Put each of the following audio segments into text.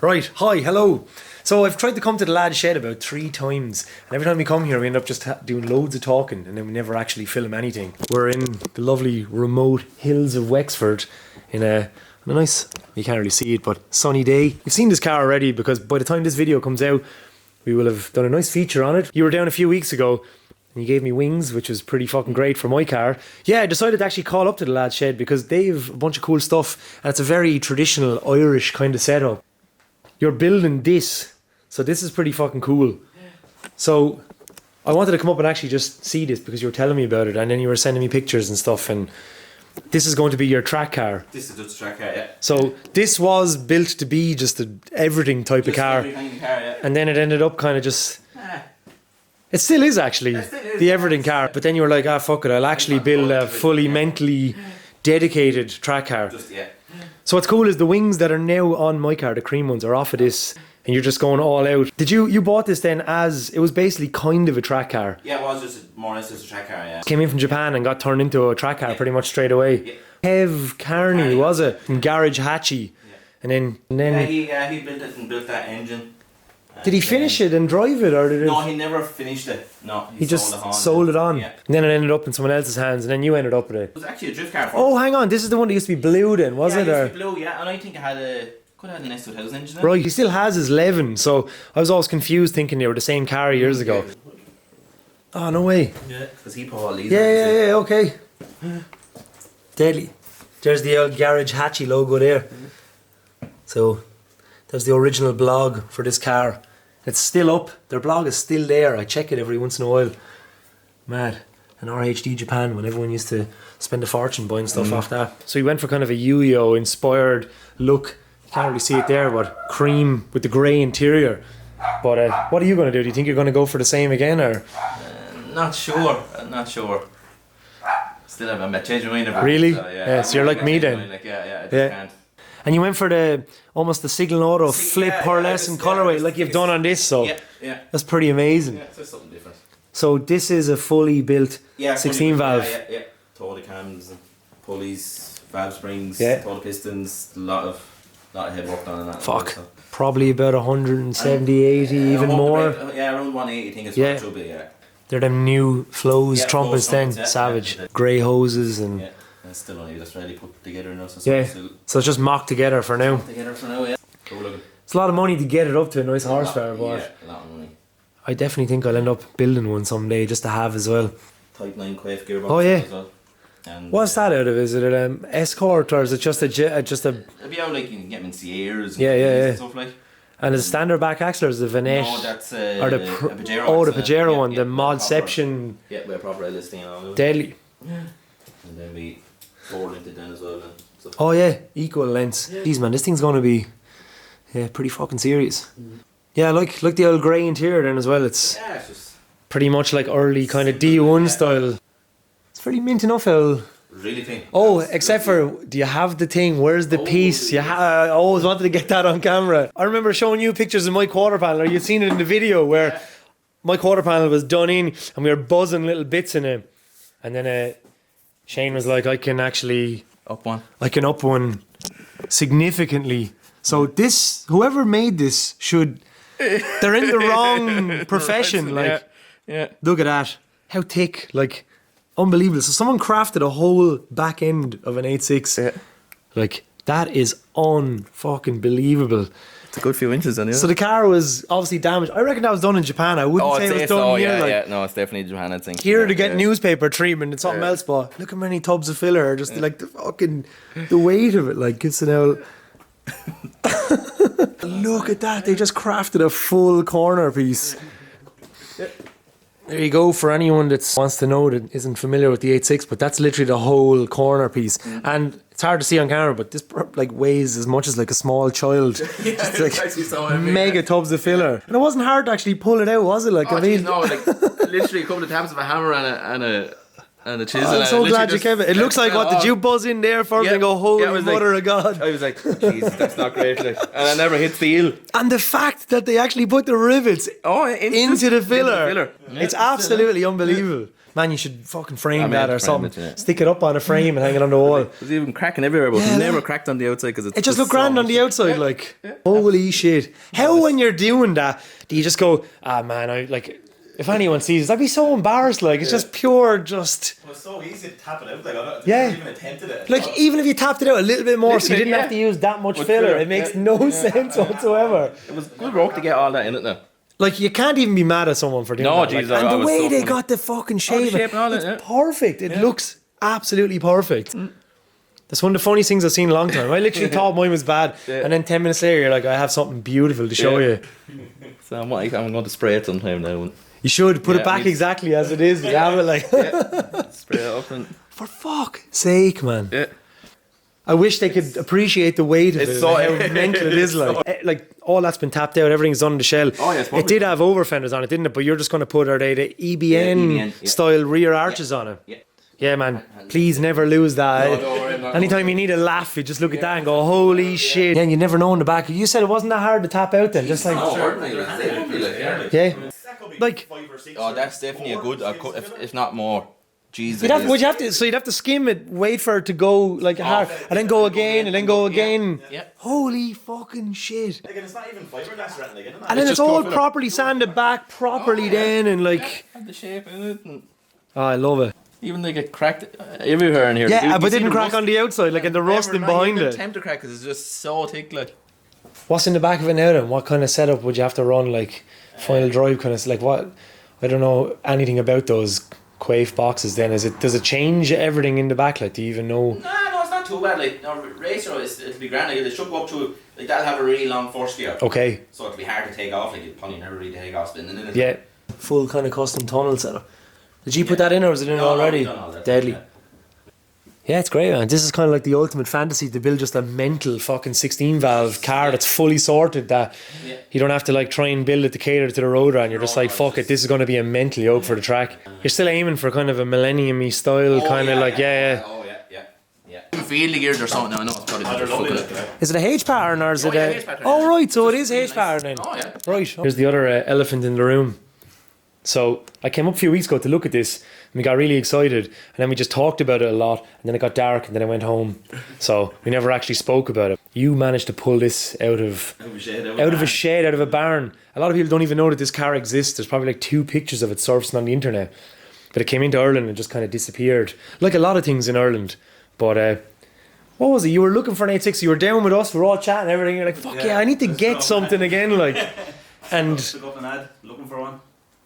Right, hi, hello. So I've tried to come to the lad's shed about 3 times, and every time we come here we end up just doing loads of talking, and then we never actually film anything. We're in the lovely remote hills of Wexford in a nice, you can't really see it, but sunny day. You've seen this car already because by the time this video comes out we will have done a nice feature on it. You were down a few weeks ago and you gave me wings, which was pretty fucking great for my car. Yeah, I decided to actually call up to the lad's shed because they have a bunch of cool stuff, and it's a very traditional Irish kind of setup. You're building this, so this is pretty fucking cool. So I wanted to come up and actually just see this because you were telling me about it, and then you were sending me pictures and stuff, and this is going to be your track car. This is just a track car, yeah. So this was built to be just an everything type of car. Every kind of car, yeah. And then it ended up kind of just... It still is actually the everything car, but then you were like, fuck it, I'll actually build a fully mentally dedicated track car. Just, yeah. So what's cool is the wings that are now on my car, the cream ones, are off of this, and you're just going all out. Did you bought this then as, it was basically kind of a track car? Yeah, it was just more or less just a track car, yeah. Came in from Japan and got turned into a track car pretty much straight away. Yeah. Kev Carney, was it? From Garage Hatchie. Yeah. And then he built it and built that engine. Did he finish it and drive it, or did it? No, he never finished it. No, he just sold it on. Yeah. And then it ended up in someone else's hands, and then you ended up with it. It was actually a drift car. Oh, hang on, this is the one that used to be blue then, was it? Yeah, it used to be blue, yeah, and I think it could have had an S2000 engine in it. Right, he still has his 11, so I was always confused thinking they were the same car years ago. Oh, no way. Yeah, because he put all these Yeah, okay. Deadly. There's the old Garage Hatchie logo there. So, there's the original blog for this car. It's still up. Their blog is still there. I check it every once in a while. Mad. And RHD Japan, when everyone used to spend a fortune buying stuff off that. So he went for kind of a Yu-Gi-Oh inspired look. You can't really see it there, but cream with the grey interior. But what are you going to do? Do you think you're going to go for the same again, or? Not sure. Still haven't changed my mind about really? it. So, So you're like me then? I just can't. And you went for almost the Signal Auto flip pearlescent colourway like you've done on this, so yeah. That's pretty amazing. Yeah, it's just something different. So this is a fully built 16 valve. Yeah. Total cams, and pulleys, valve springs, total pistons, a lot of head work done on that. Fuck. So. Probably about 170, 80, even more. Around 180 I think is what it should be, yeah. They're them new flows, trumpets then, savage. Grey hoses and... Yeah. It's still only just ready put together now. So it's just mocked together for now. Cool looking. It's a lot of money to get it up to a nice horsepower, but a lot of money. I definitely think I'll end up building one someday just to have as well. Type 9 Quaife gearbox. Oh yeah. As well. And, what's that out of? Is it an Escort or is it just a? It'd be out like you can get them in Sierras. And stuff like. And the standard back axle is the Vanette. No, that's or the Pajero. Oh, the Pajero one, the Modception. Yeah, with a proper listing and all. Deadly. And then we 4-linted then as well. Oh yeah, equal lengths. Jeez man, this thing's going to be pretty fucking serious. Yeah, like the old grey interior then as well. It's just pretty much like early kind of D1 style. It's pretty mint enough, El. Really thin. Oh, except for, do you have the thing? Where's the piece? I always wanted to get that on camera. I remember showing you pictures of my quarter panel, or you'd seen it in the video where my quarter panel was done in and we were buzzing little bits in it. And then Shane was like, I can up one significantly. So this, whoever made this they're in the wrong profession. Like, look at that. How thick, like, unbelievable. So someone crafted a whole back end of an 86. Yeah. Like, that is unfucking believable. It's a good few inches on it. So the car was obviously damaged. I reckon that was done in Japan. I wouldn't say it was done here. No, it's definitely Japan, I think. Here to get newspaper treatment and something else, but look how many tubs of filler. Just like the weight of it, like it's an old... Look at that, they just crafted a full corner piece. There you go, for anyone that wants to know that isn't familiar with the 86, but that's literally the whole corner piece. And it's hard to see on camera, but this like weighs as much as like a small child. Just like mega tubs of filler. And it wasn't hard to actually pull it out, was it? Like, literally a couple of taps of a hammer and a chisel. I'm so glad you came. It looks like what, did you buzz in there first and go, holy mother of God? I was like, Jesus, that's not great. Like, and I never hit steel. And the fact that they actually put the rivets into the filler. It's absolutely unbelievable. Man, you should fucking frame I that meant or frame something. it, yeah. Stick it up on a frame and hang it on the wall. It was even cracking everywhere, but Yeah, never like- cracked on the outside because It just looked grand on the outside, like. Holy shit. How when you're doing that, do you just go, man, I like, if anyone sees this, I'd be so embarrassed, like, it's just pure, just. It was so easy to tap it out, like, I Yeah. even attempted it. Like, even if you tapped it out a little bit more, so you didn't have to use that much filler, it makes no sense whatsoever. It was good work to get all that in it now. Like, you can't even be mad at someone for doing No, that. Jesus, like, I and the was way so they funny. got the fucking shape, shape and all that, it's yeah. perfect. It looks absolutely perfect. That's one of the funniest things I've seen in a long time. I literally thought mine was bad, and then 10 minutes later, you're like, I have something beautiful to show you. So I'm going to spray it sometime now. You should put it Yeah, back exactly as it is. You have it like, Spray it up and for fuck's sake, man. yeah. I wish they could appreciate the weight of It's it, so- and how mental it is. Like all that's been tapped out, everything's on the shell. Oh, yeah, it's it perfect. did have over fenders on it, didn't it? But you're just going to put the EBN, EBN, yeah. style rear arches on it. Yeah. Yeah, man. Please never lose that. No, don't worry, I'm not Anytime you need a laugh, you just look at that and go, "Holy shit!" Yeah, you never know in the back. You said it wasn't that hard to tap out then, just like yeah, like. Oh, that's definitely a good. If not more. Jesus. Would you have to? So you'd have to skim it, wait for it to go like hard, and then go again, and then go again. Yeah. Holy fucking shit! Like, it's not even fiberglass or anything, And then it's just all cut it up. properly sanded back properly then, and like, Have the shape in it, and oh, I love it. even they get cracked everywhere in here. Yeah, You but see didn't the crack rust- on the outside, like in the rusting Never, not behind even it. attempt to crack because it's just so thick, like. What's in the back of it now then? What kind of setup would you have to run, like final drive kind of, like what? I don't know anything about those quaif boxes then. Does it change everything in the back? Like, do you even know? No, it's not too bad. Like, no, racer, it'll be grand. Like, they should go up to, like, that'll have a really long force gear. Okay, So it'll be hard to take off. Like, you'll probably never really take off spinning in it. yeah. Full kind of custom tunnel setup. Did you put that in or was it in No, already? we've done all that. Deadly. Yeah. Yeah, it's great, man. This is kind of like the ultimate fantasy to build just a mental fucking 16 valve car that's fully sorted that Yeah. you don't have to like try and build it to cater to the road and you're just like, fuck it, this is going to be a mental yoke for the track. You're still aiming for kind of a millennium-y style, kind of like, yeah. Oh, yeah. Feel the gears or something. No, I know it's probably just fucking it. Is it a H pattern or is it yeah, a... H pattern, Oh, yeah. right, so it is Really H pattern then. Oh, yeah. Right. Here's the other elephant in the room. So I came up a few weeks ago to look at this and we got really excited and then we just talked about it a lot and then it got dark and then I went home. So we never actually spoke about it. You managed to pull this out of a shed, out of a barn. A lot of people don't even know that this car exists. There's probably like 2 pictures of it surfacing on the internet. But it came into Ireland and just kind of disappeared. Like a lot of things in Ireland. But what was it? You were looking for an 86. You were down with us. We were all chatting and everything. You're like, fuck yeah, I need to get something again. Like, and Took up an ad looking for one.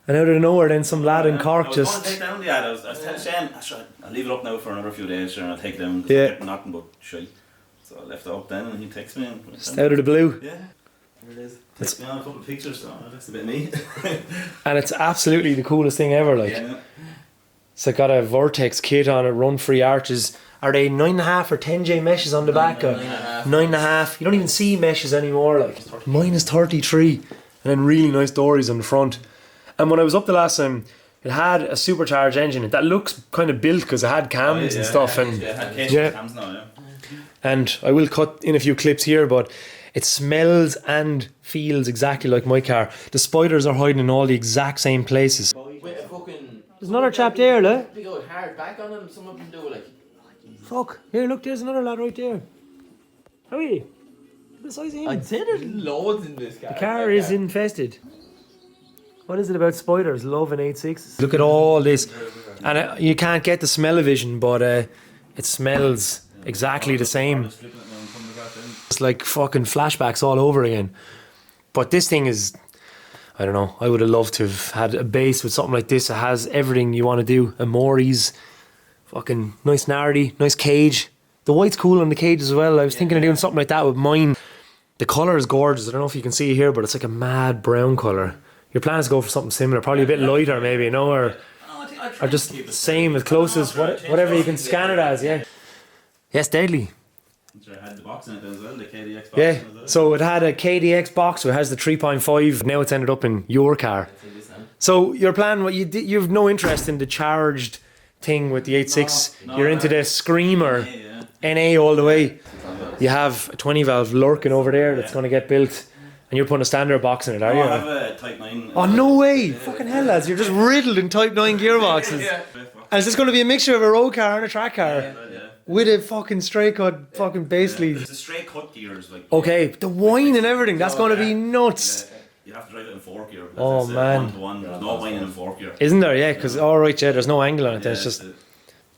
out of nowhere, then some lad in Cork I was going to just. take down the ad. I was telling Shane, I'll leave it up now for another few days, sure, and I'll take it down. Yeah. I'm getting nothing but shite. So I left it up then, and he texted me. And Just out of the blue. yeah, there it is. Texted me on a couple of pictures, so that's a bit me. And it's absolutely the coolest thing ever. Like, yeah. it's got a Vortex kit on it, run free arches. Are they 9.5 or 10J meshes on the back? 9.5. You don't even see meshes anymore. Like, mine is 33. And then really nice dories on the front. And when I was up the last time, it had a supercharged engine that looks kind of built because it had cams and stuff. And Yeah. Cams now, yeah. and I will cut in a few clips here, but it smells and feels exactly like my car. The spiders are hiding in all the exact same places. Wait, fucking. There's another chap there, look. Big old hard back on him. Some of them do like. Fuck. Here, look, there's another lad right there. How are you? Look at the size of him. I'd say there's loads in this car. The car is infested. What is it about spiders? Love an 86. Look at all this. And you can't get the smell-o-vision, but it smells exactly the same. It's like fucking flashbacks all over again. But this thing is, I don't know, I would have loved to have had a base with something like this. It has everything you want to do. A Morris, fucking nice nardy, nice cage. The white's cool on the cage as well. I was thinking of doing something like that with mine. The colour is gorgeous. I don't know if you can see it here, but it's like a mad brown colour. Your plan is to go for something similar, probably a bit lighter maybe, you know, or just same, as close as whatever you can scan it as, yeah. Yes, deadly. I had the box in it as well, the KDX box. Yeah, in it as well. so it had a KDX box, so it has the 3.5. Now it's ended up in your car. So your plan, what you have no interest in the charged thing with the 86. No, You're into the Screamer, Yeah. NA all the way. You have a 20 valve lurking over there that's going to get built, and you're putting a standard box in it, are No, you? I have a Type 9. Oh, no way! Fucking hell, lads, you're just riddled in Type 9 gearboxes. Yeah. And it's just going to be a mixture of a road car and a track car. Yeah. With a fucking straight cut fucking base lead. It's a straight cut gears. Like, Okay, the wine and everything, that's going to be nuts. You have to drive it in 4th gear. Oh, It's man. 1-to-1. There's no whining in 4th gear. Isn't there? Yeah, because, alright, yeah, there's no angle on it. It's just,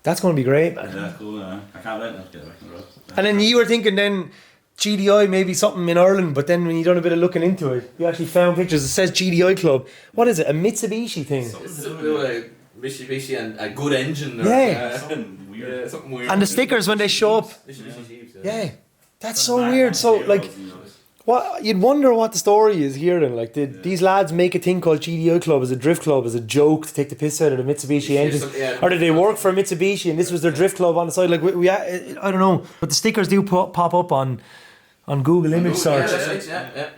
that's going to be great, man. Yeah, cool. I can't wait to get back on the road. And then you were thinking then GDI maybe something in Ireland, but then when you done a bit of looking into it, you actually found pictures. It says GDI Club. What is it? A Mitsubishi thing? Something like Mitsubishi and a good engine. Or, Something weird. yeah, something weird. And the stickers when they show up. Mitsubishi Jeeps, Yeah, that's so weird. So like, what you'd wonder what the story is here then. Like, did these lads make a thing called GDI Club as a drift club, as a joke to take the piss out of the Mitsubishi engines, or did they work for Mitsubishi and this was their drift club on the side? Like, I don't know. But the stickers do pop up on Google image search. Yeah, that's right, yeah. It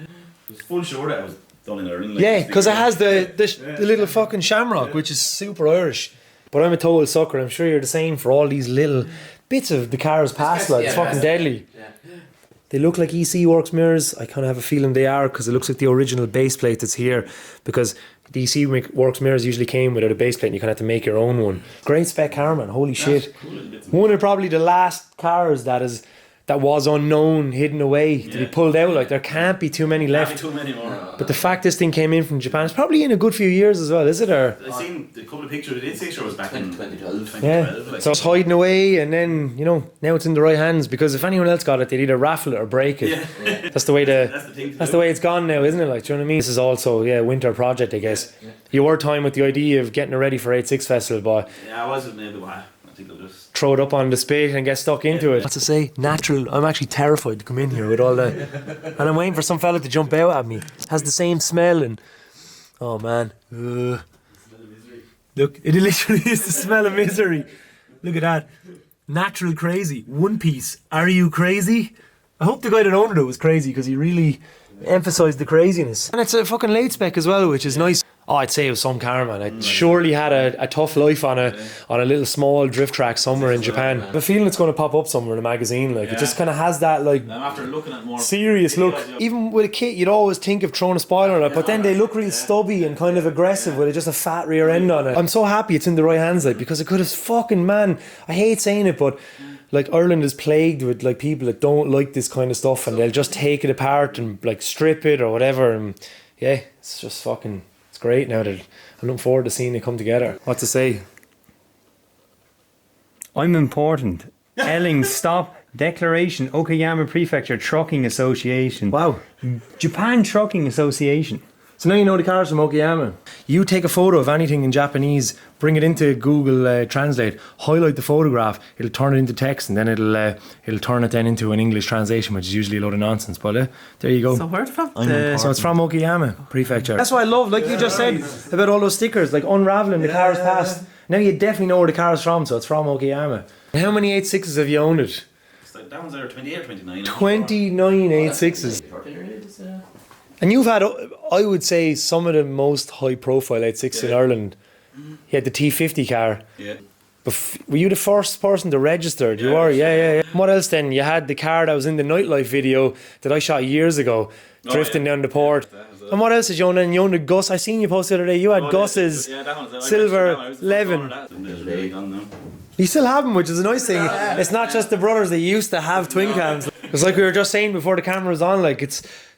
was full sure that it was done in Ireland. Like, Yeah, because it has the little fucking shamrock, which is super Irish. But I'm a total sucker. I'm sure you're the same for all these little bits of the car's past. Like, it's fucking deadly. Yeah. They look like EC Works mirrors. I kind of have a feeling they are, because it looks like the original base plate that's here. Because the EC Works mirrors usually came without a base plate and you kind of have to make your own one. Great spec car, man. Holy shit. Cool little bits of One of probably the last cars that was unknown, hidden away, to be pulled out. Like, there can't be too many Can't be left. too many more. But the fact this thing came in from Japan, it's probably in a good few years as well, is it? Or I seen a couple of pictures. It did say sure it was back in 2012. yeah, 2012. Like, so it's hiding away, and then now it's in the right hands, because if anyone else got it, they'd either raffle it or break it. That's the way that's the thing. that's the way it's gone now, isn't it? Like, do you know what I mean? This is also a winter project, I guess. You were time with the idea of getting it ready for 86 Festival, but Yeah, I wasn't maybe why. I think I'll just. throw it up on the spit and get stuck into it. What's to say? Natural. I'm actually terrified to come in here with all that, and I'm waiting for some fella to jump out at me. It has the same smell, and oh man, look, it literally is the smell of misery. Look at that. Natural crazy. One Piece. Are you crazy? I hope the guy that owned it was crazy, because he really emphasised the craziness. And it's a fucking late spec as well, which is nice. Oh, I'd say it was some car, man. I surely had a tough life on a little small drift track somewhere in Japan. I have a feeling it's going to pop up somewhere in a magazine. Like, it just kind of has that, like, I'm after looking at more serious look. Even with a kit, you'd always think of throwing a spoiler on it, but then they look real stubby and kind of aggressive with just a fat rear end on it. I'm so happy it's in the right hands, like, because it could have fucking, man, I hate saying it, but like, Ireland is plagued with like people that don't like this kind of stuff, and they'll just take it apart and like strip it or whatever. And yeah, it's just fucking, it's great now that I'm looking forward to seeing it come together. What to say? I'm important. Elling Stop Declaration, Okayama Prefecture Trucking Association. Wow. Japan Trucking Association. So now you know the cars from Okayama. You take a photo of anything in Japanese, bring it into Google Translate, highlight the photograph, it'll turn it into text, and then it'll turn it then into an English translation, which is usually a load of nonsense. But there you go. So where's from? So it's from Okayama Prefecture. That's what I love, like you just said about all those stickers, like unravelling the car's past. Now you definitely know where the car's from, so it's from Okayama. How many 86s have you owned it? It's like, that one's there 28 or 29. 29 86s. And you've had, I would say, some of the most high-profile 86s in Ireland. You had the T50 car. Yeah. Were you the first person to register? You were, yeah. What else then? You had the car that was in the Nightlife video that I shot years ago, drifting down the port. And what else did you own? And you owned a Gus. I seen you post the other day. You had Gus's silver 11. You still have them, which is a nice thing. It's not just the brothers that used to have twin cams. It's like we were just saying before the camera was on, like,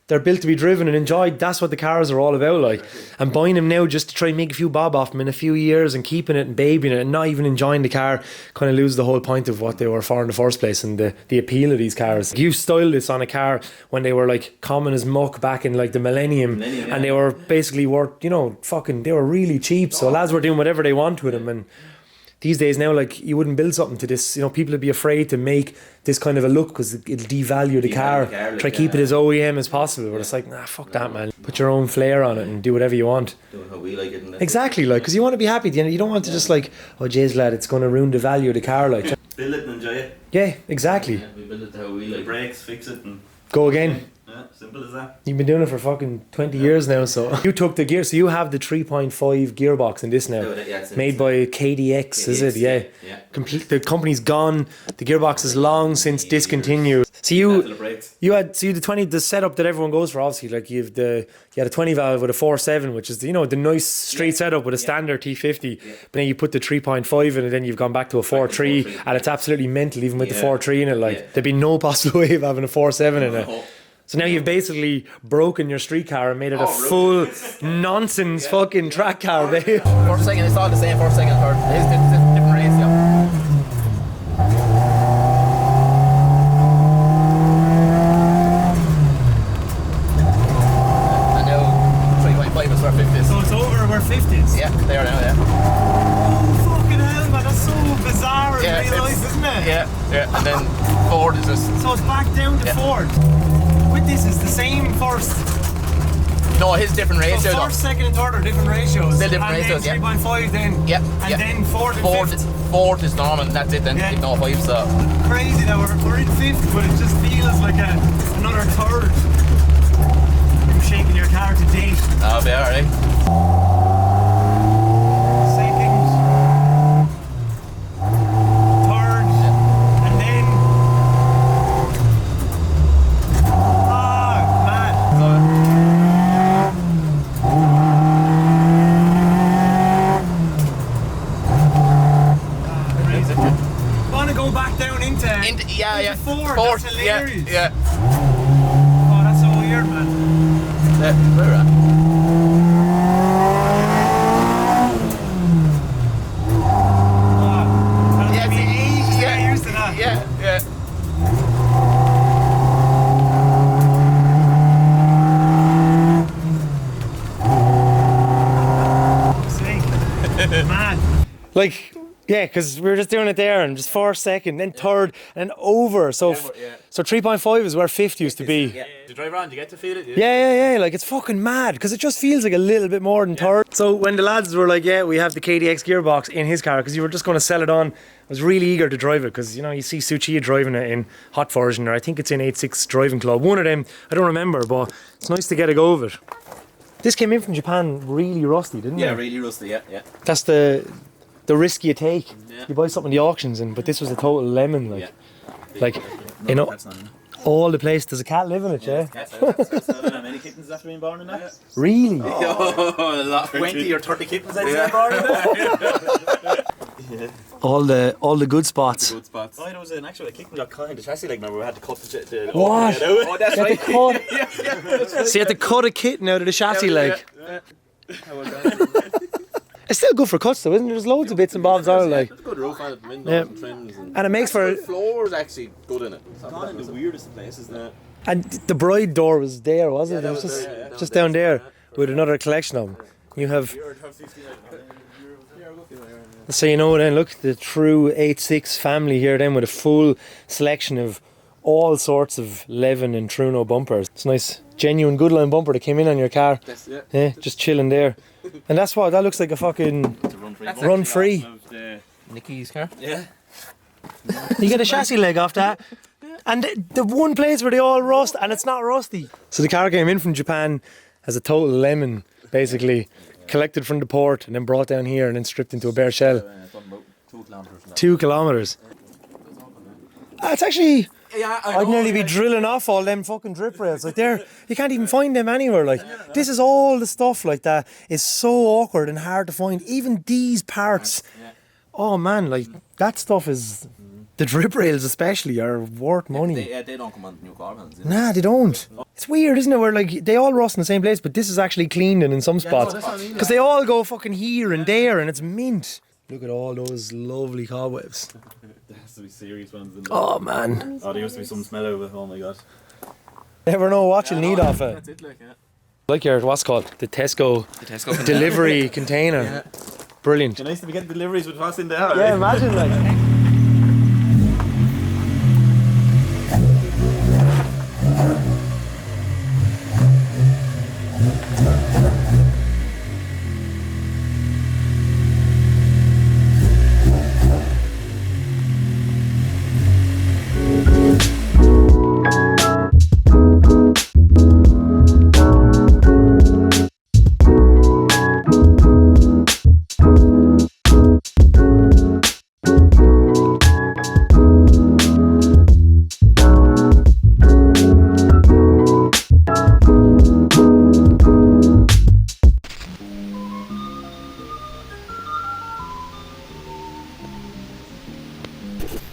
they're built to be driven and enjoyed. That's what the cars are all about, like. And buying them now just to try and make a few bob off them in a few years and keeping it and babying it and not even enjoying the car kind of loses the whole point of what they were for in the first place and the appeal of these cars. You styled this on a car when they were like common as muck back in like the millennium, and they were basically worth, they were really cheap. So lads were doing whatever they want with them. And these days now, like, you wouldn't build something to this. People would be afraid to make this kind of a look because it'll devalue the car. Try keep it as OEM as possible. But it's like, nah, fuck that, man. Put your own flair on it and do whatever you want. Do it how we like it. Exactly, like, because you want to be happy at the end. You don't want to just like, oh, jeez, lad, it's going to ruin the value of the car. Like, Build it and enjoy it. yeah, exactly. Yeah, we build it how we like. Brakes, fix it, and Go again. yeah, Simple as that. You've been doing it for fucking 20 years now, so you took the gear. So you have the 3.5 gearbox in this now, made by KDX, is it? Yeah. Complete. The company's gone. The gearbox is long since discontinued. So you had the 20, the setup that everyone goes for. Obviously, like you had a 20 valve with a 4.7, which is the nice straight setup with a standard T50. But then you put the 3.5 in, and then you've gone back to a 4.3, and it's absolutely mental even with the 4.3 in it. Like there'd be no possible way of having a 4.7 in it. So now you've basically broken your street car and made it a full nonsense fucking track car, babe. First, second, it's all the same. First, second, third. It's different ratio. And now 3.5 is where 50 is. So it's over where 50 is? Yeah, they are now, yeah. Oh, fucking hell, man. That's so bizarre in real life, isn't it? Yeah. And then Ford is just... So it's back down to Ford. With this, it's the same first. No, his different ratio. So first, second, and third are different ratios. They're different ratios, then 3.5 then. Yeah. And then fourth and fifth. Fourth is normal, and that's it. Then no 5. So crazy that we're in fifth, but it just feels like another third. I'm shaking your car to date. I'll be alright. Fourth, that's hilarious. Yeah. Oh, that's so weird, man. Where at? That'll be ages to get used to that. Yeah. Sake. Man. Like... Yeah, because we were just doing it there and just first, second, then third, and then over. So 3.5 is where 50 used to be. Yeah. The drive around, you get to feel it. Yeah. Like it's fucking mad because it just feels like a little bit more than third. So when the lads were like, we have the KDX gearbox in his car because you were just going to sell it on, I was really eager to drive it because, you see Suchia driving it in hot version, or I think it's in 86 driving club. One of them, I don't remember, but it's nice to get a go of it. This came in from Japan really rusty, didn't it? Yeah, really rusty, yeah. That's the risk you take. You buy something in the auctions, but this was a total lemon, all the place. There's a cat living in it, yeah. How many kittens after being born in that? Really? Oh, a lot. 20 or 30 kittens I'd say born in that. All the good spots. Oh, there was an actual kitten got caught in the chassis. Remember we had to cut the what? Oh, that's right. So you had to cut a kitten out of the chassis leg. It's still good for cuts though, isn't it? There's loads of bits and bobs on it, like. There's a good roof on it, windows and trims. And it makes for... The floor is actually good in it. It's gone in the weirdest places now. And the bride door was there, wasn't it? It was just down there with another collection of them. You have... So then, look, the true 86 family here then with a full selection of all sorts of Levin and Truno bumpers. It's a nice, genuine Goodline bumper that came in on your car. Yeah, just chilling there. And that looks like a fucking run free. Nicky's car? Yeah. You get a chassis leg off that. And the one place where they all rust and it's not rusty. So the car came in from Japan as a total lemon, basically. Collected from the port and then brought down here and then stripped into a bare shell. 2 kilometres. 2 kilometres. It's actually... I'd nearly be drilling off all them fucking drip rails. Like you can't even find them anywhere. Like this is all the stuff like that is so awkward and hard to find. Even these parts. Oh man, like that stuff is... The drip rails especially are worth money. They don't come on new carbons. Nah, they don't. It's weird, isn't it? Where like they all rust in the same place, but this is actually cleaned in some spots. Because they all go fucking here and there and it's mint. Look at all those lovely cobwebs. There has to be serious ones. Oh man. Oh, there used to be some smell over it. Oh my god. Never know what you'll need off it. That's it, Like your, what's it called? The Tesco delivery container. Brilliant. It's nice to be getting deliveries with what's in there. Yeah, imagine like.